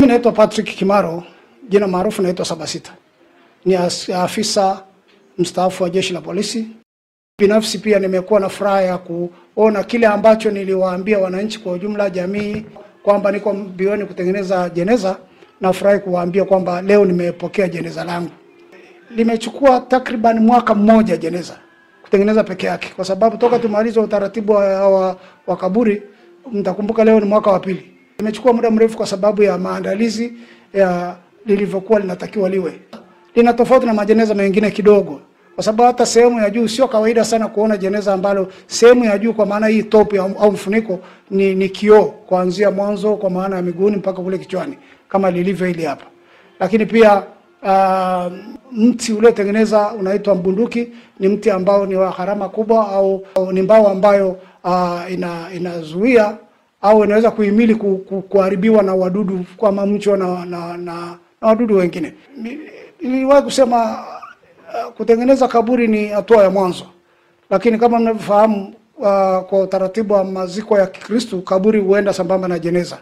Mimi naitwa Patrick Kimaro, jina maarufu naitwa Sabasita. Ni afisa mstaafu wa jeshi la polisi. Binafsi pia nimekuwa na furaha ya kuona kile ambacho niliwaambia wananchi kwa ujumla, jamii, kwamba niko mbioni kutengeneza jeneza, na furahi kuwaambia kwamba leo nimepokea jeneza langu. Limechukua takriban mwaka mmoja jeneza kutengeneza peke yake, kwa sababu toka tumalize utaratibu wa kaburi, mtakumbuka leo ni mwaka wa pili. Imechukua muda mrefu kwa sababu ya maandalizi ya lilivyokuwa linatakiwa liwe. Lina tofauti na majeneza mengine kidogo, kwa sababu hata sehemu ya juu sio kawaida sana kuona jeneza ambalo sehemu ya juu, kwa maana hii top au mfuniko ni kioo kuanzia mwanzo, kwa maana ya miguuni mpaka kule kichwani kama lilivyo hili hapa. Lakini pia mti uliotengeneza unaitwa mbunduki. Ni mti ambao ni wa gharama kubwa, au ni mbao ambayo inazuia au inaweza kuhimili kuharibiwa na wadudu kama mchwa na wadudu wengine. Niliwahi kusema kutengeneza kaburi ni hatua ya mwanzo, lakini kama mnavyofahamu kwa utaratibu wa maziko ya Kikristo, kaburi huenda sambamba na jeneza.